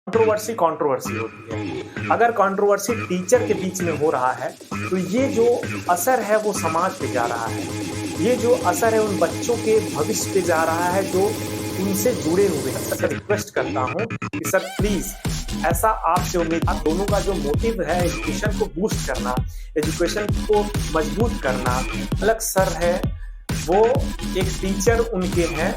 Controversy controversy होती है। अगर कंट्रोवर्सी टीचर के बीच में हो रहा है तो ये जो असर है वो समाज पे जा रहा है, ये जो असर है उन बच्चों के भविष्य पे जा रहा है जो उनसे जुड़े हुए हैं। सर रिक्वेस्ट करता हूँ कि सर प्लीज ऐसा आपसे उम्मीद, आप दोनों का जो मोटिव है एजुकेशन को बूस्ट करना, एजुकेशन को मजबूत करना, अलग सर है वो एक टीचर उनके हैं,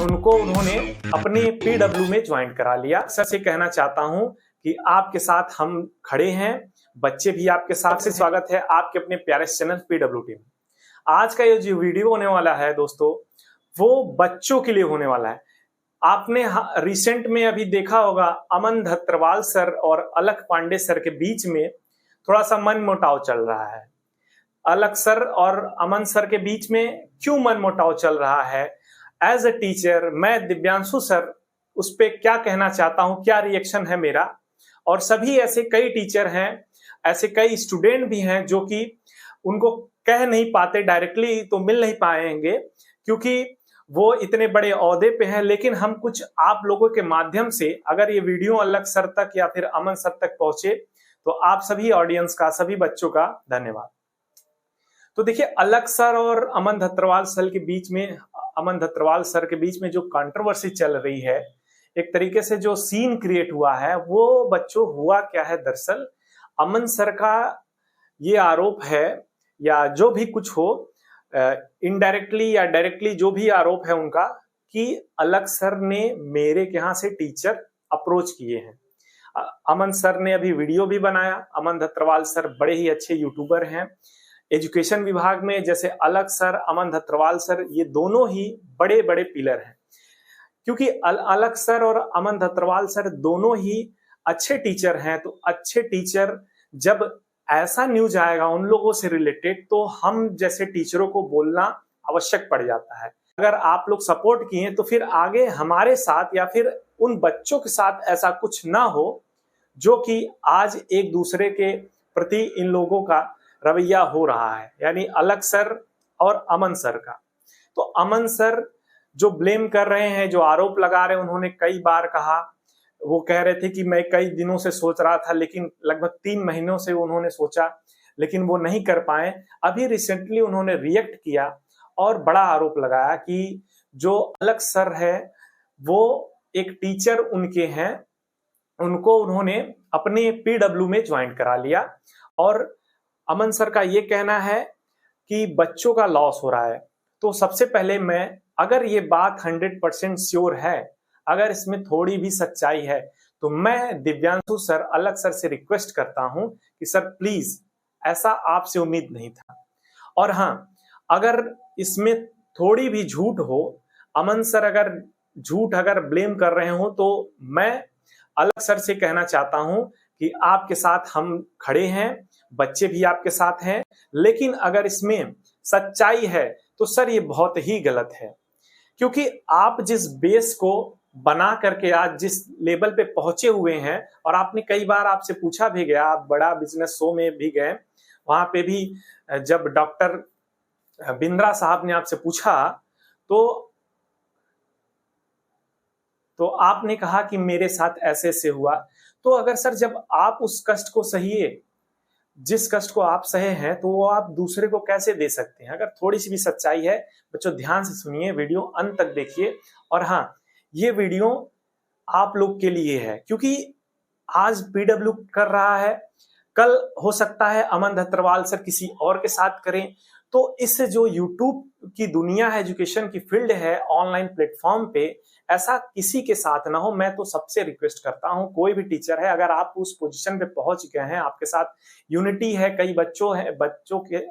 उनको उन्होंने अपने पीडब्ल्यू में ज्वाइन करा लिया। सर से कहना चाहता हूं कि आपके साथ हम खड़े हैं, बच्चे भी आपके साथ। से स्वागत है आपके अपने प्यारे चैनल पीडब्ल्यू टीम। आज का ये जो वीडियो होने वाला है दोस्तों, वो बच्चों के लिए होने वाला है। आपने रिसेंट में अभी देखा होगा अमन धत्रवाल सर और अलख पांडे सर के बीच में थोड़ा सा मनमुटाव चल रहा है। अलख सर और अमन सर के बीच में क्यों मनमुटाव चल रहा है? एज अ टीचर मैं दिव्यांशु सर उस पर क्या कहना चाहता हूं, क्या रिएक्शन है मेरा। और सभी ऐसे कई टीचर हैं, ऐसे कई स्टूडेंट भी हैं जो कि उनको कह नहीं पाते डायरेक्टली, तो मिल नहीं पाएंगे क्योंकि वो इतने बड़े ओहदे पे हैं। लेकिन हम कुछ आप लोगों के माध्यम से अगर ये वीडियो अलख सर तक या फिर अमन सर तक पहुंचे तो आप सभी ऑडियंस का, सभी बच्चों का धन्यवाद। तो देखिए, अलख सर और अमन धत्रवाल सर के बीच में जो कंट्रोवर्सी चल रही है, एक तरीके से जो सीन क्रिएट हुआ है, वो बच्चों हुआ क्या है दरअसल, अमन सर का ये आरोप है या जो भी कुछ हो, इनडायरेक्टली या डायरेक्टली जो भी आरोप है उनका, कि अलख सर ने मेरे यहाँ से टीचर अप्रोच किए हैं। अमन सर ने अभी वीडियो भी बनाया। अमन धत्रवाल सर बड़े ही अच्छे यूट्यूबर हैं एजुकेशन विभाग में। जैसे अलख सर, अमन धत्रवाल सर, ये दोनों ही बड़े बड़े पिलर हैं, क्योंकि अलख सर और अमन धत्रवाल सर दोनों ही अच्छे टीचर हैं। तो अच्छे टीचर जब ऐसा न्यूज आएगा उन लोगों से रिलेटेड, तो हम जैसे टीचरों को बोलना आवश्यक पड़ जाता है। अगर आप लोग सपोर्ट किए तो फिर आगे हमारे साथ या फिर उन बच्चों के साथ ऐसा कुछ ना हो जो कि आज एक दूसरे के प्रति इन लोगों का रवैया हो रहा है, यानी अलख सर और अमन सर का। तो अमन सर जो ब्लेम कर रहे हैं, जो आरोप लगा रहे हैं, उन्होंने कई बार कहा, वो कह रहे थे कि मैं कई दिनों से सोच रहा था, लेकिन लगभग 3 महीनों से उन्होंने सोचा लेकिन वो नहीं कर पाए। अभी रिसेंटली उन्होंने रिएक्ट किया और बड़ा आरोप लगाया कि जो अलख सर है वो एक टीचर उनके हैं, उनको उन्होंने अपने पीडब्ल्यू में ज्वाइन करा लिया। और अमन सर का ये कहना है कि बच्चों का लॉस हो रहा है। तो सबसे पहले मैं, अगर ये बात 100% श्योर है, अगर इसमें थोड़ी भी सच्चाई है, तो मैं दिव्यांशु सर, अलख सर से रिक्वेस्ट करता हूं कि सर प्लीज, ऐसा आपसे उम्मीद नहीं था। और हां, अगर इसमें थोड़ी भी झूठ हो, अमन सर अगर झूठ ब्लेम कर रहे हो, तो मैं अलख सर से कहना चाहता हूं कि आपके साथ हम खड़े हैं, बच्चे भी आपके साथ हैं। लेकिन अगर इसमें सच्चाई है तो सर ये बहुत ही गलत है, क्योंकि आप जिस बेस को बना करके आज जिस लेवल पे पहुंचे हुए हैं, और आपने कई बार, आपसे पूछा भी गया, आप बड़ा बिजनेस शो में भी गए, वहां पे भी जब डॉक्टर बिंद्रा साहब ने आपसे पूछा तो आपने कहा कि मेरे साथ ऐसे से हुआ। तो अगर सर जब आप उस कष्ट को सहिए, जिस कष्ट को आप सहे हैं, तो वो आप दूसरे को कैसे दे सकते हैं? अगर थोड़ी सी भी सच्चाई है, बच्चों ध्यान से सुनिए, वीडियो अंत तक देखिए। और हाँ, ये वीडियो आप लोग के लिए है, क्योंकि आज पीडब्ल्यू कर रहा है, कल हो सकता है अमन धत्रवाल सर किसी और के साथ करें। तो इससे जो यूट्यूब की दुनिया है, एजुकेशन की फील्ड है, ऑनलाइन प्लेटफॉर्म पे ऐसा किसी के साथ ना हो। मैं तो सबसे रिक्वेस्ट करता हूं, कोई भी टीचर है, अगर आप उस पोजीशन पे पहुंच गए हैं, आपके साथ यूनिटी है, कई बच्चों के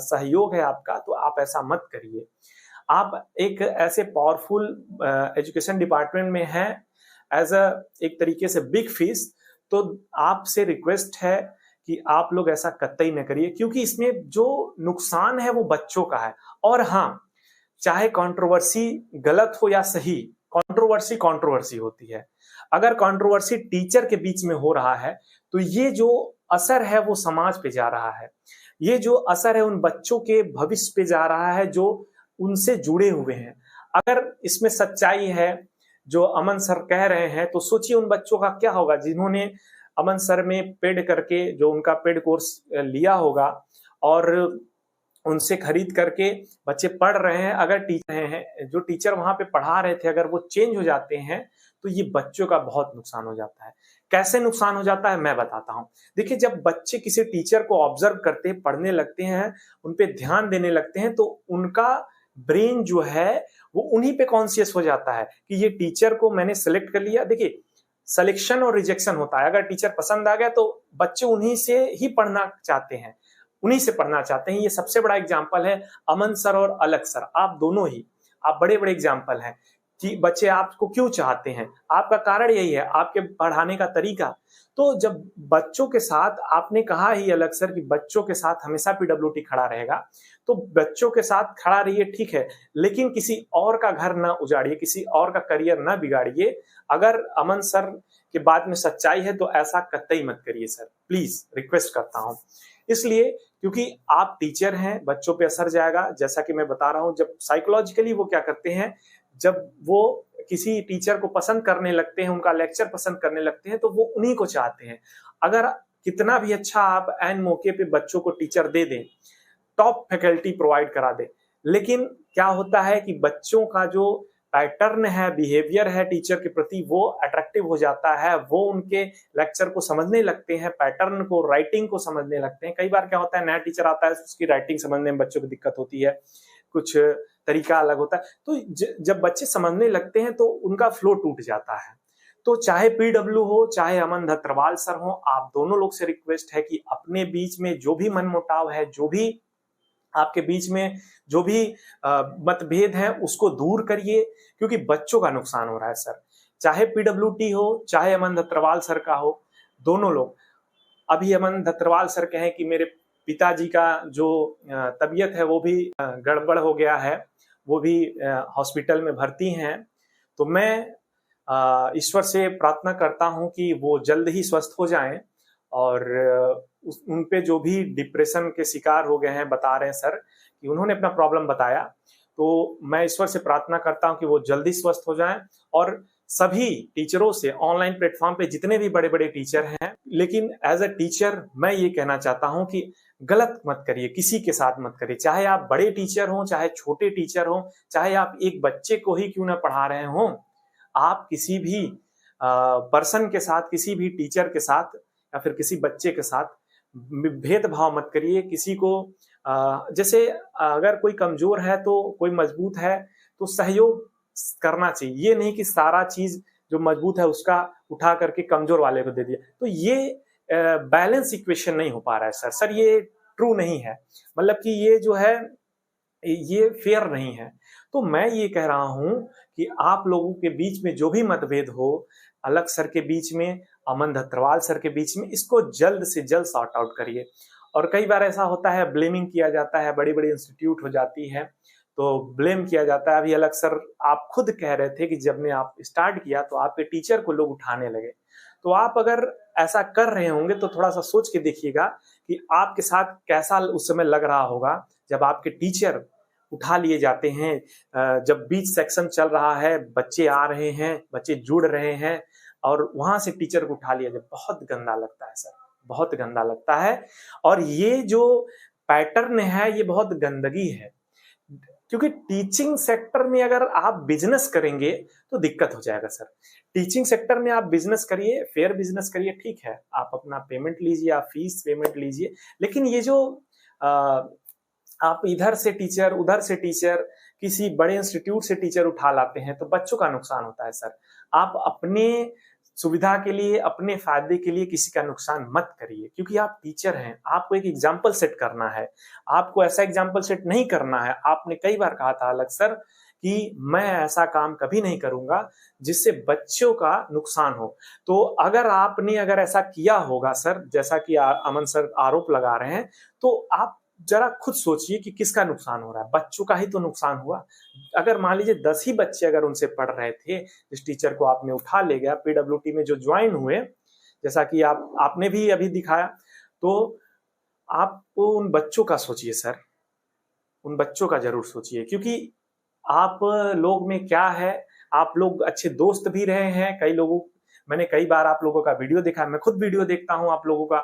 सहयोग है आपका, तो आप ऐसा मत करिए। आप एक ऐसे पावरफुल एजुकेशन डिपार्टमेंट में हैं, एज एक तरीके से बिग फिश, तो आपसे रिक्वेस्ट है कि आप लोग ऐसा कतई न करिए, क्योंकि इसमें जो नुकसान है वो बच्चों का है। और हाँ, चाहे कंट्रोवर्सी गलत हो या सही, कंट्रोवर्सी होती है। अगर कंट्रोवर्सी टीचर के बीच में हो रहा है, तो ये जो असर है वो समाज पे जा रहा है, ये जो असर है उन बच्चों के भविष्य पे जा रहा है जो उनसे जुड़े हुए हैं। अगर इसमें सच्चाई है, जो अमन सर कह रहे हैं, तो सोचिए उन बच्चों का क्या होगा जिन्होंने अमन सर में पेड करके जो उनका पेड कोर्स लिया होगा और उनसे खरीद करके बच्चे पढ़ रहे हैं। अगर टीचर हैं, जो टीचर वहां पे पढ़ा रहे थे, अगर वो चेंज हो जाते हैं तो ये बच्चों का बहुत नुकसान हो जाता है। कैसे नुकसान हो जाता है मैं बताता हूँ। देखिए, जब बच्चे किसी टीचर को ऑब्जर्व करते हैं, पढ़ने लगते हैं, उन पे ध्यान देने लगते हैं, तो उनका ब्रेन जो है वो उन्हीं पे कॉन्शियस हो जाता है कि ये टीचर को मैंने सेलेक्ट कर लिया। देखिए, सिलेक्शन और रिजेक्शन होता है। अगर टीचर पसंद आ गया तो बच्चे उन्हीं से ही पढ़ना चाहते हैं, उन्हीं से पढ़ना चाहते हैं। ये सबसे बड़ा एग्जाम्पल है अमन सर और अलग सर, आप दोनों ही, आप बड़े बड़े एग्जाम्पल हैं कि बच्चे आपको क्यों चाहते हैं। आपका कारण यही है, आपके पढ़ाने का तरीका। तो जब बच्चों के साथ, आपने कहा ही अलग सर कि बच्चों के साथ हमेशा पीडब्ल्यूटी खड़ा रहेगा, तो बच्चों के साथ खड़ा रहिए, ठीक है, लेकिन किसी और का घर ना उजाड़िए, किसी और का करियर ना बिगाड़िए। अगर अमन सर के बात में सच्चाई है तो ऐसा कतई मत करिए सर, प्लीज रिक्वेस्ट करता हूं। इसलिए क्योंकि आप टीचर हैं, बच्चों पे असर जाएगा। जैसा कि मैं बता रहा हूं, जब साइकोलॉजिकली वो क्या करते हैं, जब वो किसी टीचर को पसंद करने लगते हैं, उनका लेक्चर पसंद करने लगते हैं, तो वो उन्हीं को चाहते हैं। अगर कितना भी अच्छा आप एन मौके पे बच्चों को टीचर दे दें, टॉप फैकल्टी प्रोवाइड करा दे, लेकिन क्या होता है कि बच्चों का जो पैटर्न है, बिहेवियर है टीचर के प्रति, वो अट्रैक्टिव हो जाता है। वो उनके लेक्चर को समझने लगते हैं, पैटर्न को, राइटिंग को समझने लगते हैं। कई बार क्या होता है, नया टीचर आता है, उसकी राइटिंग समझने में बच्चों को दिक्कत होती है, कुछ तरीका अलग होता है। तो जब बच्चे समझने लगते हैं तो उनका फ्लो टूट जाता है। तो चाहे पीडब्ल्यू हो, चाहे अमन धत्रवाल सर हो, आप दोनों लोग से रिक्वेस्ट है कि अपने बीच में जो भी मनमुटाव है, जो भी आपके बीच में जो भी मतभेद है, उसको दूर करिए, क्योंकि बच्चों का नुकसान हो रहा है सर। चाहे पीडब्ल्यूटी हो, चाहे अमन धत्रवाल सर का हो, दोनों लोग। अभी अमन धत्रवाल सर कहें कि मेरे पिताजी का जो तबीयत है वो भी गड़बड़ हो गया है, वो भी हॉस्पिटल में भर्ती हैं। तो मैं ईश्वर से प्रार्थना करता हूं कि वो जल्द ही स्वस्थ हो जाएं, और उन पे जो भी डिप्रेशन के शिकार हो गए हैं, बता रहे हैं सर कि उन्होंने अपना प्रॉब्लम बताया, तो मैं ईश्वर से प्रार्थना करता हूं कि वो जल्दी स्वस्थ हो जाएं। और सभी टीचरों से, ऑनलाइन प्लेटफॉर्म पे जितने भी बड़े बड़े टीचर हैं, लेकिन एज अ टीचर मैं ये कहना चाहता हूं कि गलत मत करिए, किसी के साथ मत करिए। चाहे आप बड़े टीचर हों, चाहे छोटे टीचर हों, चाहे आप एक बच्चे को ही क्यों ना पढ़ा रहे हों, आप किसी भी पर्सन के साथ, किसी भी टीचर के साथ या फिर किसी बच्चे के साथ भेदभाव मत करिए। किसी को जैसे अगर कोई कमजोर है तो कोई मजबूत है, तो सहयोग करना चाहिए। ये नहीं कि सारा चीज जो मजबूत है उसका उठा करके कमजोर वाले को दे दिया। तो ये बैलेंस इक्वेशन नहीं हो पा रहा है सर। सर ये ट्रू नहीं है, मतलब कि ये जो है ये फेयर नहीं है। तो मैं ये कह रहा हूं कि आप लोगों के बीच में जो भी मतभेद हो, अलग सर के बीच में, अमन धत्रवाल सर के बीच में, इसको जल्द से जल्द सॉर्ट आउट करिए। और कई बार ऐसा होता है, ब्लेमिंग किया जाता है, बड़ी बड़ी इंस्टीट्यूट हो जाती है तो ब्लेम किया जाता है। अभी अलग सर आप खुद कह रहे थे कि जब ने आप स्टार्ट किया तो आपके टीचर को लोग उठाने लगे। तो आप अगर ऐसा कर रहे होंगे तो थोड़ा सा सोच के देखिएगा कि आपके साथ कैसा उस समय लग रहा होगा जब आपके टीचर उठा लिए जाते हैं, जब बीच सेक्शन चल रहा है, बच्चे आ रहे हैं, बच्चे जुड़ रहे हैं, और वहां से टीचर को उठा लिया जाए। बहुत गंदा लगता है सर, बहुत गंदा लगता है। और ये जो पैटर्न है ये बहुत गंदगी है, क्योंकि टीचिंग सेक्टर में अगर आप बिजनेस करेंगे तो दिक्कत हो जाएगा सर। टीचिंग सेक्टर में आप बिजनेस करिए, फेयर बिजनेस करिए, ठीक है, आप अपना पेमेंट लीजिए, आप फीस पेमेंट लीजिए, लेकिन ये जो आप इधर से टीचर, उधर से टीचर, किसी बड़े इंस्टीट्यूट से टीचर उठा लाते हैं तो बच्चों का नुकसान होता है सर। आप अपने सुविधा के लिए, अपने फायदे के लिए किसी का नुकसान मत करिए, क्योंकि आप टीचर हैं, आपको एक एग्जाम्पल सेट करना है। आपको ऐसा एग्जाम्पल सेट नहीं करना है। आपने कई बार कहा था अलग सर कि मैं ऐसा काम कभी नहीं करूंगा जिससे बच्चों का नुकसान हो। तो अगर ऐसा किया होगा सर, जैसा कि अमन सर आरोप लगा रहे हैं, तो आप जरा खुद सोचिए कि किसका नुकसान हो रहा है। बच्चों का ही तो नुकसान हुआ। अगर मान लीजिए 10 ही बच्चे अगर उनसे पढ़ रहे थे, जिस टीचर को आपने उठा ले गया, पीडब्ल्यूटी में जो ज्वाइन हुए, जैसा कि आपने भी अभी दिखाया, तो आप उन बच्चों का सोचिए सर, उन बच्चों का जरूर सोचिए। क्योंकि आप लोग में क्या है, आप लोग अच्छे दोस्त भी रहे हैं, मैंने कई बार आप लोगों का वीडियो देखा, मैं खुद वीडियो देखता हूं आप लोगों का।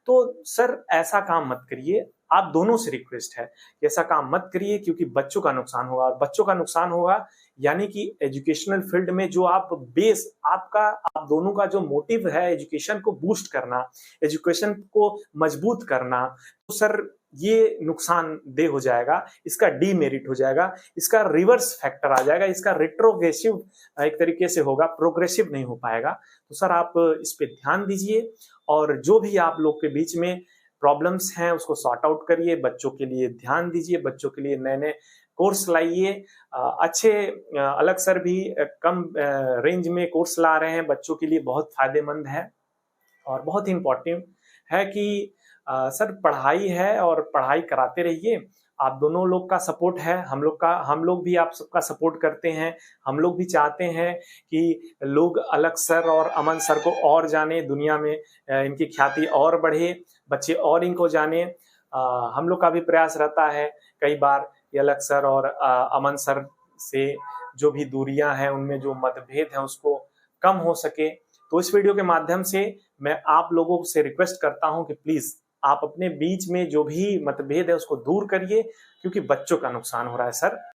तो सर ऐसा काम मत करिए, आप दोनों से रिक्वेस्ट है कि ऐसा काम मत करिए, क्योंकि बच्चों का नुकसान होगा, और बच्चों का नुकसान होगा यानी कि एजुकेशनल फील्ड में जो आप आप दोनों का जो मोटिव है एजुकेशन को बूस्ट करना, एजुकेशन को मजबूत करना, तो सर ये नुकसानदेह हो जाएगा, इसका डीमेरिट हो जाएगा, इसका रिवर्स फैक्टर आ जाएगा, इसका रिट्रोग्रेसिव एक तरीके से होगा, प्रोग्रेसिव नहीं हो पाएगा। तो सर आप इस पे ध्यान दीजिए, और जो भी आप लोग के बीच में प्रॉब्लम्स हैं उसको सॉर्ट आउट करिए, बच्चों के लिए ध्यान दीजिए, बच्चों के लिए नए नए कोर्स लाइए। अच्छे अलग सर भी कम रेंज में कोर्स ला रहे हैं, बच्चों के लिए बहुत फायदेमंद है और बहुत ही इम्पोर्टेंट है कि सर पढ़ाई है और पढ़ाई कराते रहिए। आप दोनों लोग का सपोर्ट है, हम लोग भी आप सबका सपोर्ट करते हैं। हम लोग भी चाहते हैं कि लोग अलग सर और अमन सर को और जाने, दुनिया में इनकी ख्याति और बढ़े, बच्चे और इनको जाने। हम लोग का भी प्रयास रहता है कई बार ये अलग सर और अमन सर से जो भी दूरियां हैं, उनमें जो मतभेद है उसको कम हो सके। तो इस वीडियो के माध्यम से मैं आप लोगों से रिक्वेस्ट करता हूं कि प्लीज आप अपने बीच में जो भी मतभेद है उसको दूर करिए, क्योंकि बच्चों का नुकसान हो रहा है सर।